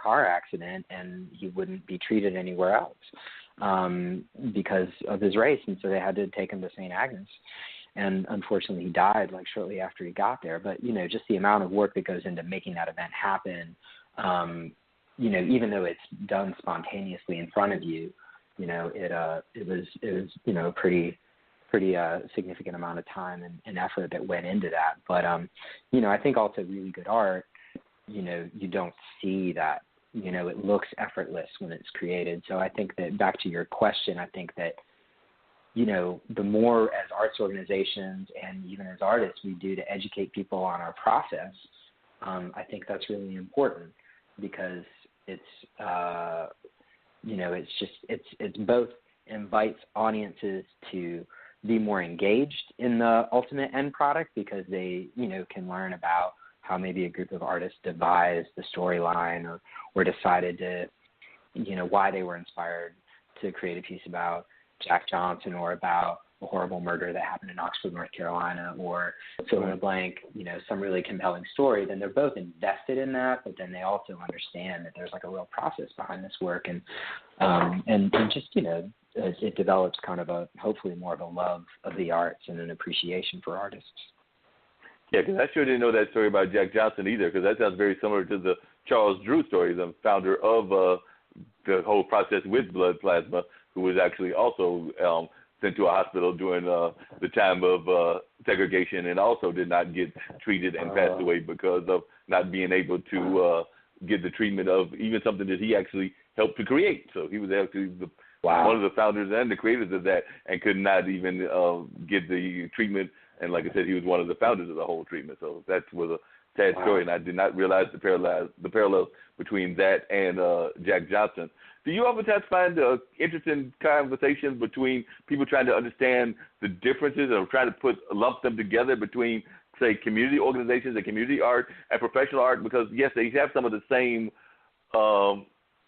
car accident, and he wouldn't be treated anywhere else because of his race. And so they had to take him to St. Agnes. And unfortunately, he died like shortly after he got there. But, just the amount of work that goes into making that event happen, even though it's done spontaneously in front of you, it was a pretty significant amount of time and effort that went into that. But, I think also really good art, you don't see that, it looks effortless when it's created. So I think that back to your question, I think that, the more as arts organizations and even as artists we do to educate people on our process, I think that's really important because it's it's both invites audiences to be more engaged in the ultimate end product because they, can learn about how maybe a group of artists devised the storyline or decided to, why they were inspired to create a piece about Jack Johnson or about a horrible murder that happened in Oxford, North Carolina, or fill in the blank, some really compelling story. Then they're both invested in that, but then they also understand that there's like a real process behind this work and just, it develops kind of hopefully more of a love of the arts and an appreciation for artists. Yeah, because I sure didn't know that story about Jack Johnson either, because that sounds very similar to the Charles Drew story, the founder of the whole process with blood plasma, who was actually also sent to a hospital during the time of segregation and also did not get treated and passed away because of not being able to get the treatment of even something that he actually helped to create. So he was actually one of the founders and the creators of that and could not even get the treatment. And like I said, he was one of the founders of the whole treatment. So that was a sad story, and I did not realize the parallels between that and Jack Johnson. Do you oftentimes find interesting conversations between people trying to understand the differences or trying to lump them together between, say, community organizations and community art and professional art? Because, yes, they have some of the same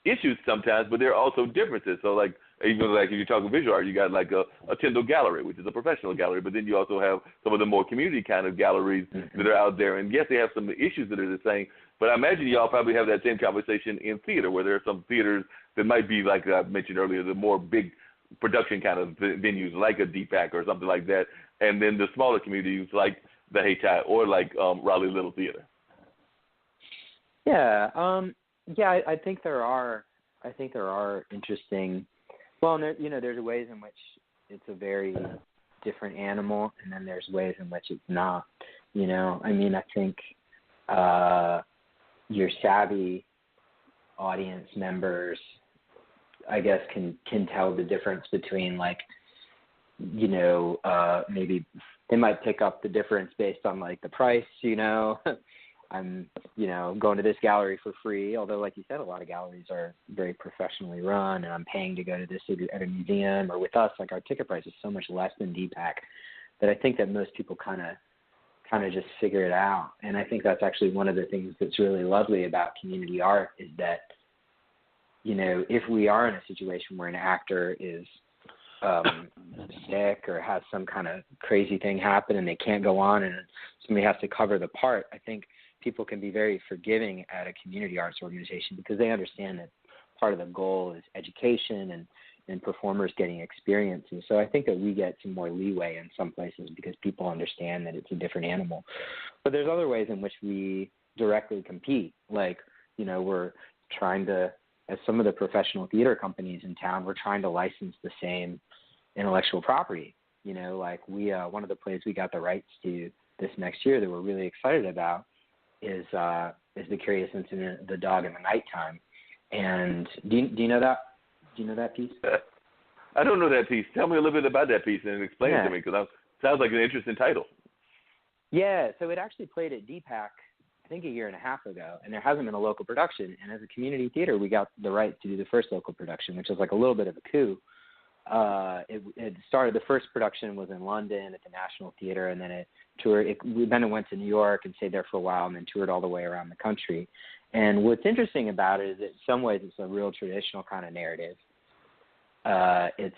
issues sometimes, but there are also differences. So, like, even like if you're talking visual art, you got like a Tyndall gallery, which is a professional gallery, but then you also have some of the more community kind of galleries that are out there. And yes, they have some issues that are the same, but I imagine y'all probably have that same conversation in theater, where there are some theaters that might be, like I mentioned earlier, the more big production kind of venues, like a DPAC or something like that, and then the smaller communities like the Hayti or like Raleigh Little Theater. Yeah, I think there are interesting. Well, there's ways in which it's a very different animal, and then there's ways in which it's not. I think your savvy audience members, I guess, can tell the difference between, like, maybe they might pick up the difference based on, like, the price, I'm, going to this gallery for free, although, like you said, a lot of galleries are very professionally run, and I'm paying to go to this at a museum. Or with us, like, our ticket price is so much less than DPAC that I think that most people kind of just figure it out. And I think that's actually one of the things that's really lovely about community art is that, if we are in a situation where an actor is sick or has some kind of crazy thing happen and they can't go on and somebody has to cover the part, I think people can be very forgiving at a community arts organization because they understand that part of the goal is education and performers getting experience. And so I think that we get some more leeway in some places because people understand that it's a different animal. But there's other ways in which we directly compete. Like, we're trying to, as some of the professional theater companies in town, we're trying to license the same intellectual property. Like one of the plays we got the rights to this next year that we're really excited about is The Curious Incident of the Dog in the Nighttime. And do you know that? Do you know that piece? I don't know that piece. Tell me a little bit about that piece and explain it to me, because it sounds like an interesting title. Yeah, so it actually played at DPAC, I think, a year and a half ago, and there hasn't been a local production. And as a community theater, we got the right to do the first local production, which was like a little bit of a coup. It started, the first production was in London at the National Theater, and then it toured. Then it went to New York and stayed there for a while, and then toured all the way around the country. And what's interesting about it is that in some ways it's a real traditional kind of narrative. It's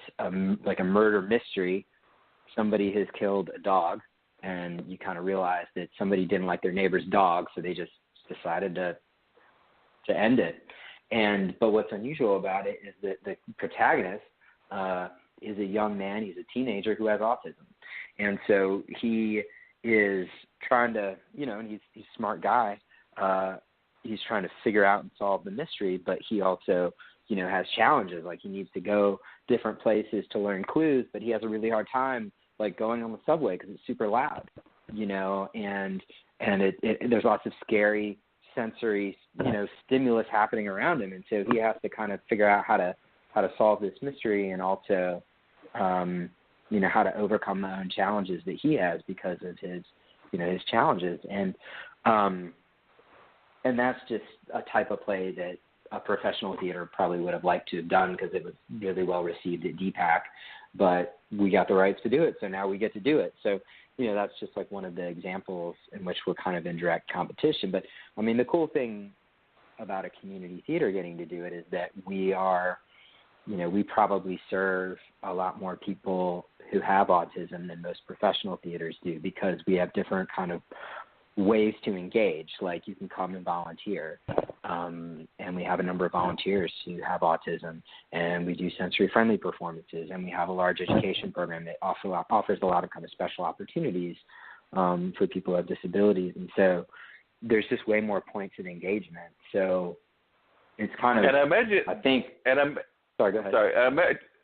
like a murder mystery. Somebody has killed a dog, and you kind of realize that somebody didn't like their neighbor's dog, so they just decided to end it. But what's unusual about it is that the protagonist is a young man. He's a teenager who has autism, and so he is trying to, and he's a smart guy. He's trying to figure out and solve the mystery, but he also, has challenges. Like, he needs to go different places to learn clues, but he has a really hard time, like, going on the subway because it's super loud, and there's lots of scary sensory, stimulus happening around him, and so he has to kind of figure out how to solve this mystery, and also, how to overcome the own challenges that he has because of his, his challenges, and that's just a type of play that a professional theater probably would have liked to have done because it was really well received at DPAC, but we got the rights to do it, so now we get to do it. So, that's just like one of the examples in which we're kind of in direct competition. But, I mean, the cool thing about a community theater getting to do it is that we are, we probably serve a lot more people who have autism than most professional theaters do because we have different kind of ways to engage. Like, you can come and volunteer, and we have a number of volunteers who have autism, and we do sensory-friendly performances, and we have a large education program that offers a lot of kind of special opportunities for people who have disabilities. And so there's just way more points of engagement. So it's kind of, and I imagine, I think, sorry, go ahead. Sorry,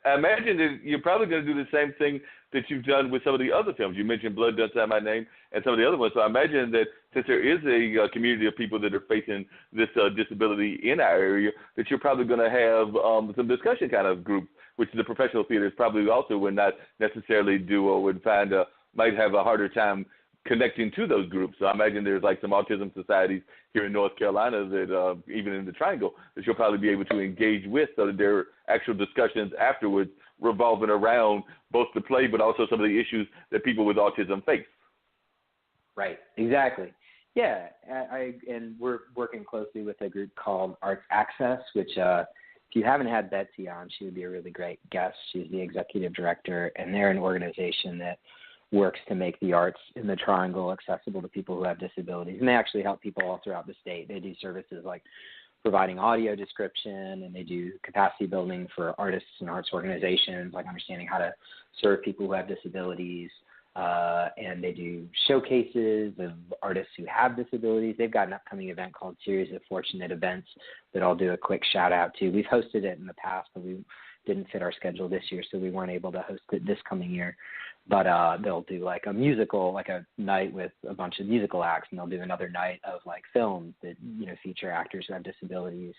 I imagine that you're probably going to do the same thing that you've done with some of the other films. You mentioned Blood Don't Sign My Name and some of the other ones. So I imagine that since there is a community of people that are facing this disability in our area, that you're probably going to have some discussion kind of group, which the professional theaters probably also would not necessarily do or would find might have a harder time connecting to those groups. So I imagine there's like some autism societies here in North Carolina that even in the Triangle that you'll probably be able to engage with, so that there are actual discussions afterwards revolving around both the play but also some of the issues that people with autism face. Right, exactly. Yeah, and we're working closely with a group called Arts Access, which if you haven't had Betsy on, she would be a really great guest. She's the executive director, and they're an organization that works to make the arts in the Triangle accessible to people who have disabilities. And they actually help people all throughout the state. They do services like providing audio description, and they do capacity building for artists and arts organizations, like understanding how to serve people who have disabilities. And they do showcases of artists who have disabilities. They've got an upcoming event called Series of Fortunate Events that I'll do a quick shout out to. We've hosted it in the past, but we didn't fit our schedule this year, so we weren't able to host it this coming year. But they'll do like a musical, like a night with a bunch of musical acts, and they'll do another night of like films that, feature actors who have disabilities.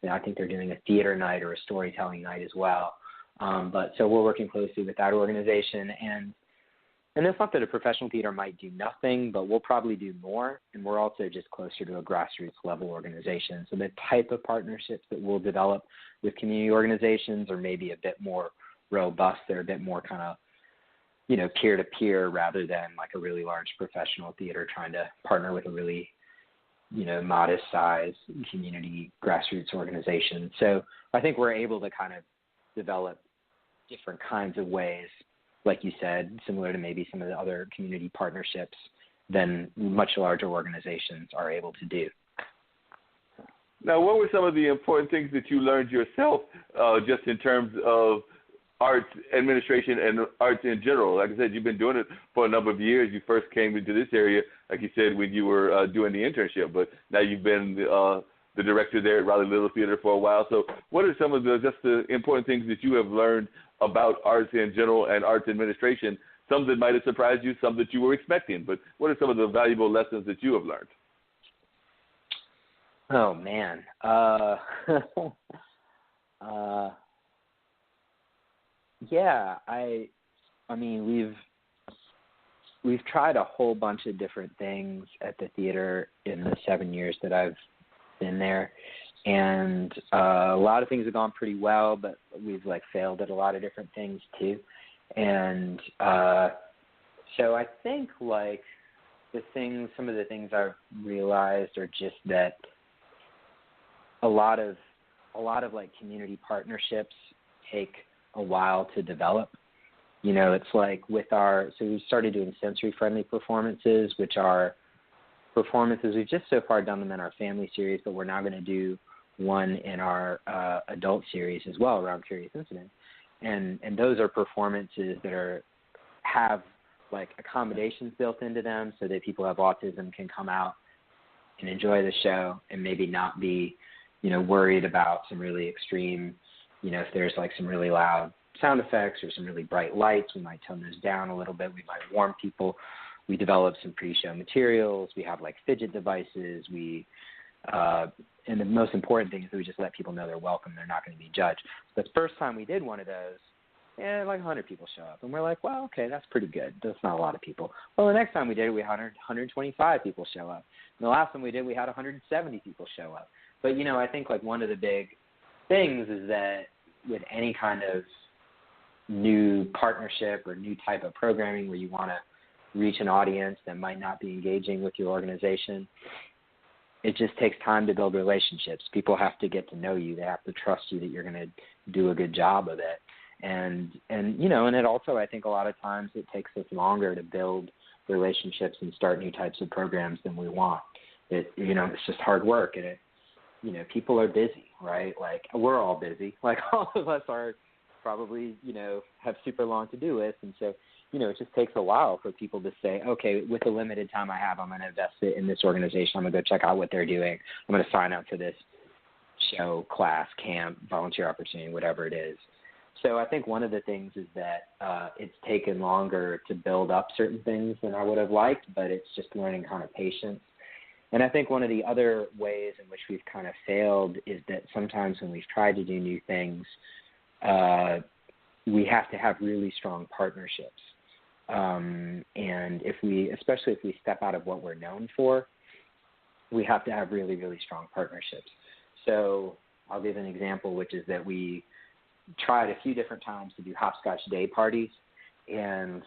And I think they're doing a theater night or a storytelling night as well. But so we're working closely with that organization, and it's not that a professional theater might do nothing, but we'll probably do more, and we're also just closer to a grassroots level organization. So the type of partnerships that we'll develop with community organizations are maybe a bit more robust. They're a bit more kind of, peer-to-peer rather than like a really large professional theater trying to partner with a really, modest size community grassroots organization. So I think we're able to kind of develop different kinds of ways, like you said, similar to maybe some of the other community partnerships than much larger organizations are able to do. Now, what were some of the important things that you learned yourself just in terms of arts administration and arts in general? Like I said, you've been doing it for a number of years. You first came into this area, like you said, when you were doing the internship, but now you've been the director there at Raleigh Little Theater for a while. So what are some of the important things that you have learned about arts in general and arts administration, some that might have surprised you, some that you were expecting, but what are some of the valuable lessons that you have learned? Oh, man. Yeah, I mean, we've tried a whole bunch of different things at the theater in the 7 years that I've been there, and a lot of things have gone pretty well, but we've like failed at a lot of different things too. And so I think like some of the things I've realized are just that a lot of like community partnerships take a while to develop. It's like so we started doing sensory-friendly performances, which are performances. We've just so far done them in our family series, but we're now going to do one in our adult series as well around Curious Incident. And those are performances that have like accommodations built into them so that people who have autism can come out and enjoy the show and maybe not be, worried about some really extreme, if there's like some really loud sound effects or some really bright lights, we might tone those down a little bit. We might warn people. We develop some pre-show materials. We have like fidget devices. And the most important thing is that we just let people know they're welcome. They're not going to be judged. So the first time we did one of those, like 100 people show up. And we're like, well, okay, that's pretty good. That's not a lot of people. Well, the next time we did it, we had 125 people show up. And the last time we did, we had 170 people show up. But, I think like one of the big things is that with any kind of new partnership or new type of programming where you want to reach an audience that might not be engaging with your organization, it just takes time to build relationships. People have to get to know you. They have to trust you that you're going to do a good job of it. And it also, I think a lot of times it takes us longer to build relationships and start new types of programs than we want. It's just hard work, and people are busy, right? Like we're all busy. Like all of us are probably, have super long to-do lists. And so, it just takes a while for people to say, okay, with the limited time I have, I'm going to invest it in this organization. I'm going to go check out what they're doing. I'm going to sign up for this show, class, camp, volunteer opportunity, whatever it is. So I think one of the things is that it's taken longer to build up certain things than I would have liked, but it's just learning kind of patience. And I think one of the other ways in which we've kind of failed is that sometimes when we've tried to do new things, we have to have really strong partnerships. And especially if we step out of what we're known for, we have to have really, really strong partnerships. So I'll give an example, which is that we tried a few different times to do hopscotch day parties, and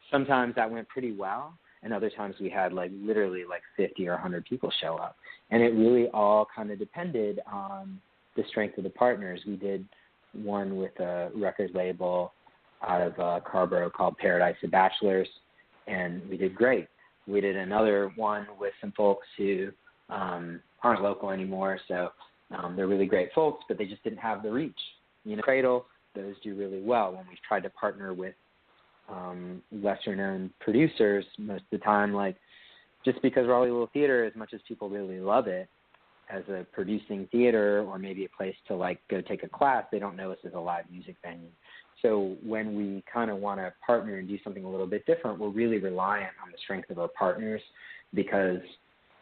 sometimes that went pretty well, and other times we had literally 50 or 100 people show up. And it really all kind of depended on the strength of the partners. We did one with a record label out of Carborough called Paradise of Bachelors, and we did great. We did another one with some folks who aren't local anymore, so they're really great folks, but they just didn't have the reach. Cradle, those do really well. When we've tried to partner with lesser-known producers, most of the time, just because Raleigh Little Theater, as much as people really love it as a producing theater or maybe a place to go take a class, they don't know us as a live music venue. So when we kind of want to partner and do something a little bit different, we're really reliant on the strength of our partners, because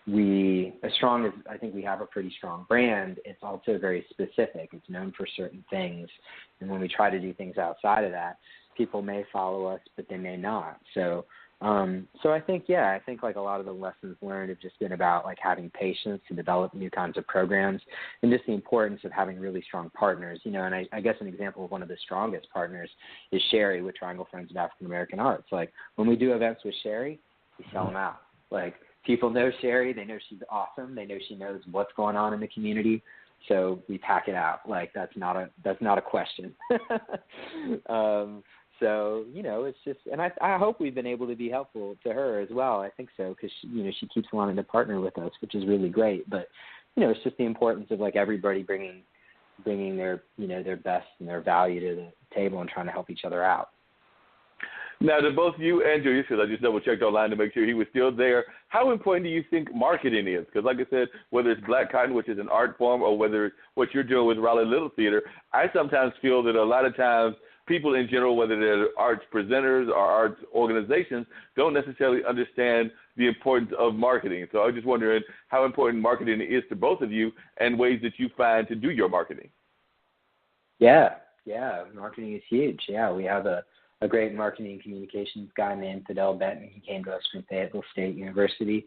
as strong as I think we have a pretty strong brand, it's also very specific. It's known for certain things. And when we try to do things outside of that, people may follow us, but they may not. So I think a lot of the lessons learned have just been about having patience to develop new kinds of programs, and just the importance of having really strong partners. And I guess an example of one of the strongest partners is Sherry with Triangle Friends of African American Arts. When we do events with Sherry, we sell them out. People know Sherry, they know she's awesome, they know she knows what's going on in the community, so we pack it out. That's not a question. So, it's just, and I hope we've been able to be helpful to her as well. I think so, because, she keeps wanting to partner with us, which is really great. But, it's just the importance of everybody bringing their, their best and their value to the table and trying to help each other out. Now, to both you and Julius, because I just double-checked online to make sure he was still there, how important do you think marketing is? Because like I said, whether it's Black Cotton, which is an art form, or whether it's what you're doing with Raleigh Little Theater, I sometimes feel that a lot of times people in general, whether they're arts presenters or arts organizations, don't necessarily understand the importance of marketing. So I was just wondering how important marketing is to both of you and ways that you find to do your marketing. Yeah, marketing is huge. Yeah, we have a great marketing and communications guy named Fidel Benton. He came to us from Fayetteville State University,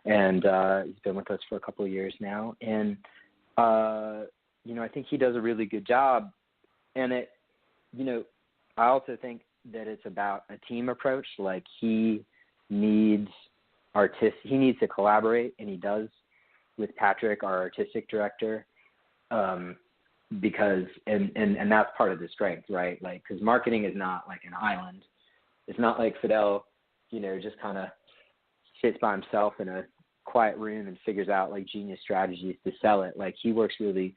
and he's been with us for a couple of years now. And, I think he does a really good job. And I also think that it's about a team approach. He needs to collaborate, and he does, with Patrick, our artistic director, because and that's part of the strength, right? Because marketing is not like an island. It's not like Fidel, just kind of sits by himself in a quiet room and figures out like genius strategies to sell it. Like he works really